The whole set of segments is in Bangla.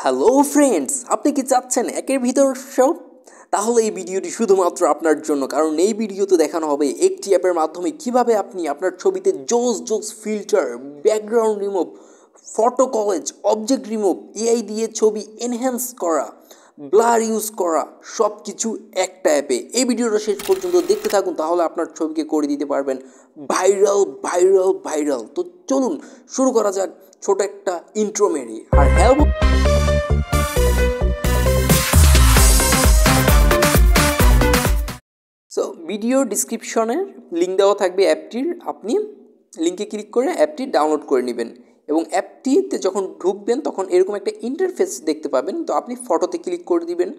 হ্যালো ফ্রেন্ডস, আপনি কি চাচ্ছেন একের ভিতর সব? তাহলে এই ভিডিওটি শুধুমাত্র আপনার জন্য, কারণ এই ভিডিওতে দেখানো হবে একটি অ্যাপের মাধ্যমে কিভাবে আপনি আপনার ছবিতে জোস জোস filter, background remove, photo college, object remove, AI দিয়ে ছবি এনহ্যান্স করা, ব্লার ইউজ করা, সব কিছু একটা অ্যাপে। এই ভিডিওটা শেষ পর্যন্ত দেখতে থাকুন, তাহলে আপনার ছবিকে করে দিতে পারবেন ভাইরাল ভাইরাল ভাইরাল। তো চলুন শুরু করা যাক ছোট একটা ইন্ট্রো মেরে। আর হ্যাঁ, সো ভিডিও ডিসক্রিপশনে লিঙ্ক দেওয়া থাকবে অ্যাপটির, আপনি লিঙ্কে ক্লিক করে অ্যাপটি ডাউনলোড করে নেবেন এবং অ্যাপটিতে যখন ঢুকবেন তখন এরকম একটা ইন্টারফেস দেখতে পাবেন। তো আপনি ফটোতে ক্লিক করে দিবেন।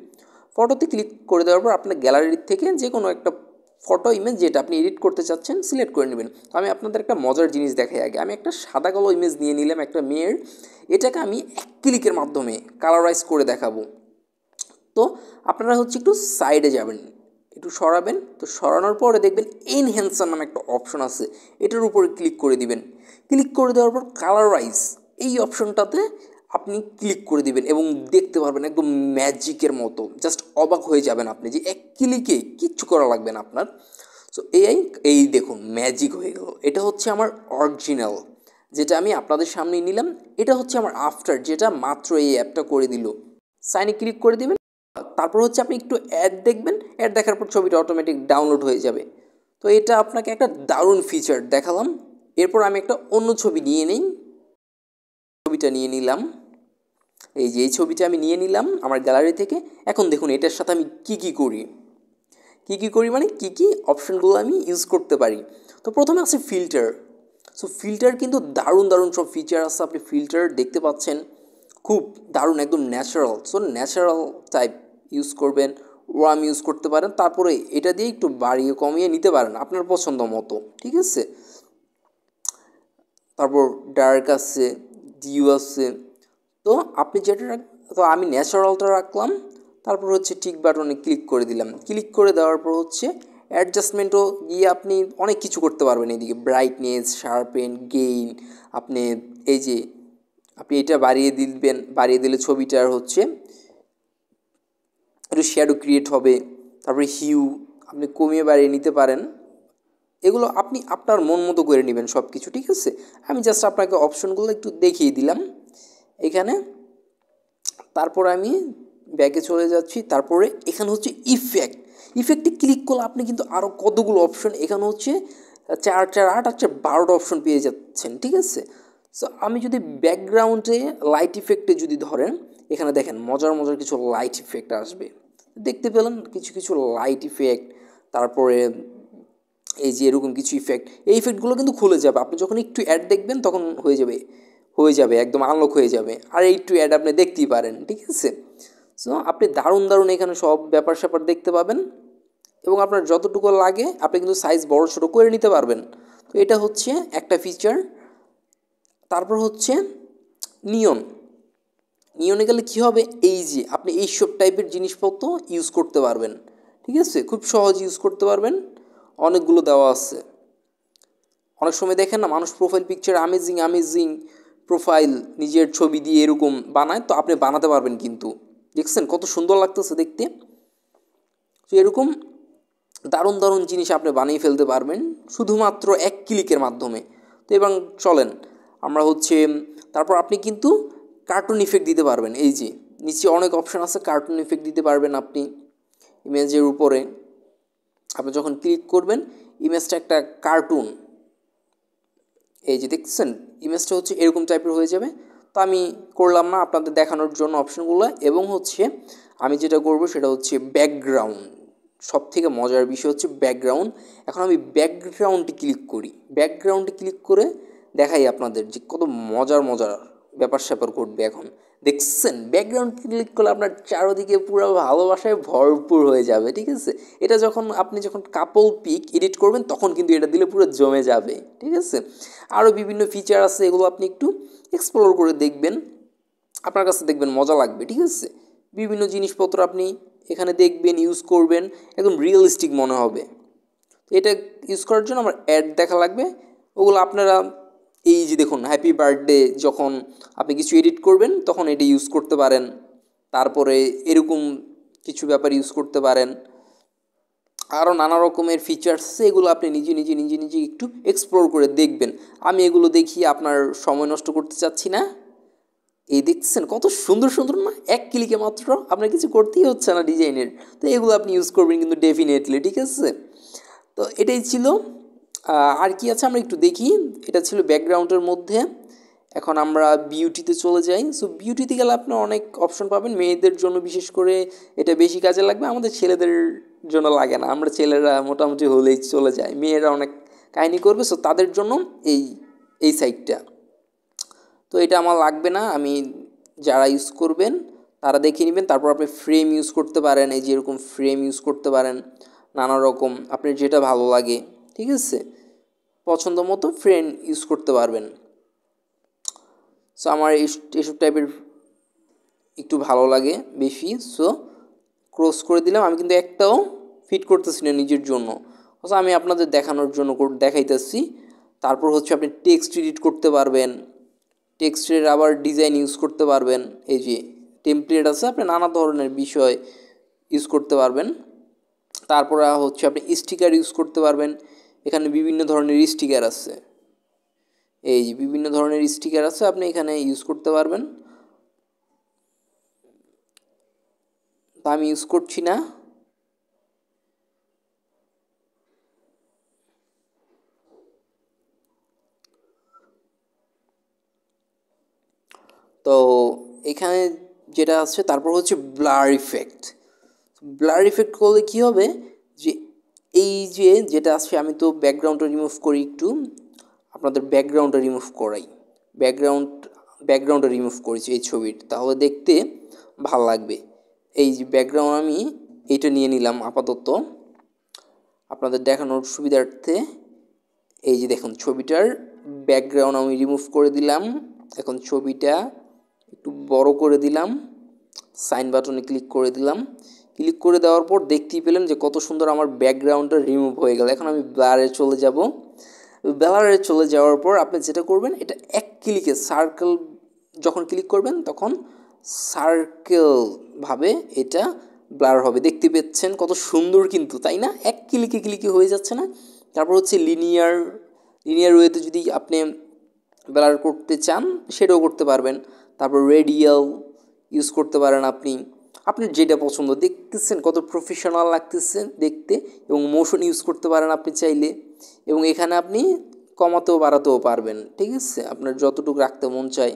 ফটোতে ক্লিক করে দেওয়ার পর আপনার গ্যালারির থেকে যে কোনো একটা ফটো ইমেজ যেটা আপনি এডিট করতে চাচ্ছেন সিলেক্ট করে নেবেন। তো আমি আপনাদের একটা মজার জিনিস দেখাই আগে। আমি একটা সাদা কালো ইমেজ নিয়ে নিলাম একটা মেয়ের, এটাকে আমি এক ক্লিকের মাধ্যমে কালারাইজ করে দেখাবো। তো আপনারা হচ্ছে একটু সাইডে যাবেন, একটু সরাবেন। তো সরানোর পরে দেখবেন এনহ্যান্সার নামে একটা অপশন আছে, এটার উপরে ক্লিক করে দিবেন। ক্লিক করে দেওয়ার পর কালারাইজ এই অপশনটাতে আপনি ক্লিক করে দিবেন এবং দেখতে পারবেন একদম ম্যাজিকের মতো। জাস্ট অবাক হয়ে যাবেন আপনি যে এক ক্লিকে কিচ্ছু করা লাগবে না আপনার। সো এই দেখুন ম্যাজিক হয়ে গেল। এটা হচ্ছে আমার অরিজিনাল, যেটা আমি আপনাদের সামনেই নিলাম। এটা হচ্ছে আমার আফটার, যেটা মাত্র এই অ্যাপটা করে দিল। সাইনে ক্লিক করে দিবেন। তারপর হচ্ছে আপনি একটু অ্যাড দেখবেন, অ্যাড দেখার পর ছবিটা অটোমেটিক ডাউনলোড হয়ে যাবে। তো এটা আপনাকে একটা দারুণ ফিচার দেখালাম। এরপর আমি একটা অন্য ছবি নিয়ে নিই, ছবিটা নিয়ে নিলাম। এই যে এই ছবিটা আমি নিয়ে নিলাম আমার গ্যালারি থেকে। এখন দেখুন এটার সাথে আমি কী করি মানে কী অপশানগুলো আমি ইউজ করতে পারি। তো প্রথমে আছে ফিল্টার। সো ফিল্টার কিন্তু দারুণ দারুণ সব ফিচার আছে। আপনি ফিল্টার দেখতে পাচ্ছেন, খুব দারুণ, একদম natural. So natural type use করবেন, ওয়ার্ম ইউজ করতে পারেন। তারপরে এটা দিয়ে একটু বাড়িয়ে কমিয়ে নিতে পারেন আপনার পছন্দ মতো, ঠিক আছে। তারপর ডার্ক আছে, ডিউ আছে। তো আপনি যেটা তো আমি ন্যাচারালটা রাখলাম। তারপর হচ্ছে টিক বাটনে ক্লিক করে দিলাম। ক্লিক করে দেওয়ার পর হচ্ছে অ্যাডজাস্টমেন্টও গিয়ে আপনি অনেক কিছু করতে পারবেন। এইদিকে ব্রাইটনেস, শার্পেন, গেইন, আপনি এই যে আপনি এটা বাড়িয়ে দিলে ছবিটার হচ্ছে একটু শ্যাডো ক্রিয়েট হবে। তারপরে হিউ আপনি কমিয়ে বাড়িয়ে নিতে পারেন। এগুলো আপনি আপনার মন মতো করে নেবেন সব কিছু, ঠিক আছে। আমি জাস্ট আপনাকে অপশনগুলো একটু দেখিয়ে দিলাম এখানে। তারপর আমি ব্যাকে চলে যাচ্ছি। তারপরে এখানে হচ্ছে ইফেক্টে ক্লিক করলে আপনি কিন্তু আরও কতগুলো অপশন, এখানে হচ্ছে 4 4 8 আর 12টা অপশন পেয়ে যাচ্ছেন, ঠিক আছে। সো আমি যদি ব্যাকগ্রাউন্ডে লাইট ইফেক্টে যদি ধরেন, এখানে দেখেন মজার মজার কিছু লাইট ইফেক্ট আসবে, দেখতে পেলেন কিছু কিছু লাইট ইফেক্ট। তারপরে এই যে এরকম কিছু ইফেক্ট, এই ইফেক্টগুলো কিন্তু খুলে যাবে। আপনি যখন একটু অ্যাড দেখবেন তখন হয়ে যাবে একদম আনলক হয়ে যাবে। আর একটু অ্যাড আপনি দেখতেই পারেন, ঠিক আছে। সো আপনি দারুণ দারুণ এখানে সব ব্যাপার স্যাপার দেখতে পাবেন এবং আপনার যতটুকু লাগে আপনি কিন্তু সাইজ বড় ছোটো করে নিতে পারবেন। তো এটা হচ্ছে একটা ফিচার। তারপর হচ্ছে নিয়নে গেলে কী হবে, এই যে আপনি এইসব টাইপের জিনিসপত্র ইউজ করতে পারবেন, ঠিক আছে। খুব সহজ ইউজ করতে পারবেন, অনেকগুলো দেওয়া আছে। অনেক সময় দেখেন না মানুষ প্রোফাইল পিকচার আমেজিং প্রোফাইল নিজের ছবি দিয়ে এরকম বানায়, তো আপনি বানাতে পারবেন কিন্তু। দেখছেন কত সুন্দর লাগতেছে দেখতে। তো এরকম দারুণ দারুণ জিনিস আপনি বানিয়ে ফেলতে পারবেন শুধুমাত্র এক ক্লিকের মাধ্যমে। তো এবং চলেন আমরা হচ্ছে তারপর আপনি কিন্তু কার্টুন ইফেক্ট দিতে পারবেন। এই যে নিচে অনেক অপশান আছে, কার্টুন ইফেক্ট দিতে পারবেন আপনি ইমেজের উপরে। আপনি যখন ক্লিক করবেন ইমেজটা একটা কার্টুন, এই যে দেখছেন ইমেজটা হচ্ছে এরকম টাইপের হয়ে যাবে। তো আমি করলাম না আপনাদের দেখানোর জন্য অপশনগুলো। এবং হচ্ছে আমি যেটা করব সেটা হচ্ছে ব্যাকগ্রাউন্ড। সব থেকে মজার বিষয় হচ্ছে ব্যাকগ্রাউন্ড। এখন আমি ব্যাকগ্রাউন্ডে ক্লিক করে দেখাই আপনাদের যে কত মজার ব্যাপার স্যাপার ঘটবে। এখন দেখছেন ব্যাকগ্রাউন্ড ক্লিক করলে আপনার চারদিকে পুরো ভালোবাসায় ভরপুর হয়ে যাবে, ঠিক আছে। এটা আপনি যখন কাপল পিক এডিট করবেন তখন কিন্তু এটা দিলে পুরো জমে যাবে, ঠিক আছে। আরও বিভিন্ন ফিচার আছে, এগুলো আপনি একটু এক্সপ্লোর করে দেখবেন, আপনার কাছে দেখবেন মজা লাগবে, ঠিক আছে। বিভিন্ন জিনিসপত্র আপনি এখানে দেখবেন, ইউজ করবেন, একদম রিয়েলিস্টিক মনে হবে। এটা ইউজ করার জন্য আমার অ্যাড দেখা লাগবে, ওগুলো আপনারা এই যে দেখুন হ্যাপি বার্থডে, যখন আপনি কিছু এডিট করবেন তখন এটা ইউজ করতে পারেন। তারপরে এরকম কিছু ব্যাপার ইউজ করতে পারেন। আরও নানা রকমের ফিচার্স, এগুলো আপনি নিজে একটু এক্সপ্লোর করে দেখবেন। আমি এগুলো দেখিয়ে আপনার সময় নষ্ট করতে চাচ্ছি না। এই দেখছেন কত সুন্দর সুন্দর না, এক ক্লিকে মাত্র, আপনার কিছু করতেই হচ্ছে না ডিজাইনের। তো এগুলো আপনি ইউজ করবেন কিন্তু ডেফিনেটলি, ঠিক আছে। তো এটাই ছিল। আর কি আছে আমরা একটু দেখি। এটা ছিল ব্যাকগ্রাউন্ডের মধ্যে। এখন আমরা বিউটিতে চলে যাই। সো বিউটিতে গেলে আপনি অনেক অপশন পাবেন। মেয়েদের জন্য বিশেষ করে এটা বেশি কাজে লাগবে, আমাদের ছেলেদের জন্য লাগে না, আমরা ছেলেরা মোটামুটি হলেই চলে যায়, মেয়েরা অনেক কাহিনী করবে। সো তাদের জন্য এই এই সাইটটা। তো এটা আমার লাগবে না, আমি যারা ইউজ করবেন তারা দেখে নেবেন। তারপর আপনি ফ্রেম ইউজ করতে পারেন, এই যে এরকম ফ্রেম ইউজ করতে পারেন নানা রকম, আপনার যেটা ভালো লাগে, ঠিক আছে, পছন্দ মতো ফ্রেম ইউজ করতে পারবেন। সো আমার এইসব টাইপের একটু ভালো লাগে বেশি। সো ক্রস করে দিলাম। আমি কিন্তু একটাও ফিট করতেছি না নিজের জন্য, অথচ আমি আপনাদের দেখানোর জন্য দেখাইতেছি। তারপর হচ্ছে আপনি টেক্সট এডিট করতে পারবেন, টেক্সটের আবার ডিজাইন ইউজ করতে পারবেন। এই যে টেমপ্লেট আছে, আপনি নানা ধরনের বিষয় ইউজ করতে পারবেন। তারপরে হচ্ছে আপনি স্টিকার ইউজ করতে পারবেন। এখানে বিভিন্ন ধরনের স্টিকার আছে, এই যে বিভিন্ন ধরনের স্টিকার আছে, আপনি এখানে ইউজ করতে পারবেন। তা আমি ইউজ করছি না। তো এখানে যেটা আছে, তারপর হচ্ছে ব্লার ইফেক্ট। ব্লার ইফেক্ট করলে কী হবে, যে এই যে যেটা আছে, আমি তো ব্যাকগ্রাউন্ডটা রিমুভ করি একটু, আপনাদের ব্যাকগ্রাউন্ডটা রিমুভ করাই। ব্যাকগ্রাউন্ডটা রিমুভ করেছি এই ছবির, তাহলে দেখতে ভাল লাগবে। এই যে ব্যাকগ্রাউন্ড আমি এইটা নিয়ে নিলাম আপাতত আপনাদের দেখানোর সুবিধার্থে। এই যে দেখুন ছবিটার ব্যাকগ্রাউন্ড আমি রিমুভ করে দিলাম। এখন ছবিটা একটু বড় করে দিলাম, সাইন বাটনে ক্লিক করে দিলাম। ক্লিক করে দেওয়ার পর দেখতেই পেলেন যে কত সুন্দর আমার ব্যাকগ্রাউন্ডটা রিমুভ হয়ে গেল। এখন আমি ব্লারে চলে যাব। ব্লারে চলে যাওয়ার পর আপনি যেটা করবেন, এটা এক ক্লিকে সার্কেল যখন ক্লিক করবেন তখন সার্কেলভাবে এটা ব্লার হবে। দেখতে পাচ্ছেন কত সুন্দর কিন্তু, তাই না? এক ক্লিকে হয়ে যাচ্ছে না? তারপর হচ্ছে লিনিয়ার ওয়েতে যদি আপনি ব্লার করতে চান সেটাও করতে পারবেন। তারপর রেডিয়াল ইউজ করতে পারেন আপনি, আপনার যেটা পছন্দ। দেখতেছেন কত প্রফেশনাল লাগতেছে দেখতে। এবং মোশন ইউজ করতে পারেন আপনি চাইলে, এবং এখানে আপনি কমাতেও বাড়াতেও পারবেন, ঠিক আছে, আপনার যতটুকু রাখতে মন চায়।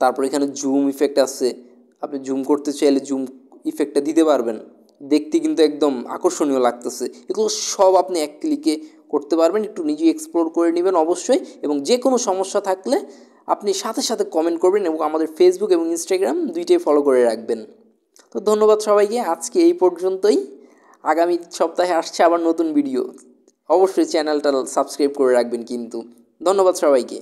তারপর এখানে জুম ইফেক্ট আছে, আপনি জুম করতে চাইলে জুম ইফেক্টটা দিতে পারবেন। দেখতে কিন্তু একদম আকর্ষণীয় লাগতেছে। এগুলো সব আপনি এক ক্লিকে করতে পারবেন। একটু নিজে এক্সপ্লোর করে নেবেন অবশ্যই, এবং যে কোনো সমস্যা থাকলে আপনি সাথে সাথে কমেন্ট করবেন, এবং আমাদের ফেসবুক এবং ইনস্টাগ্রাম দুইটাই ফলো করে রাখবেন। তো ধন্যবাদ সবাইকে, আজকে এই পর্যন্তই। আগামী সপ্তাহে আসছে আবার নতুন ভিডিও। অবশ্যই চ্যানেলটা সাবস্ক্রাইব করে রাখবেন কিন্তু। ধন্যবাদ সবাইকে।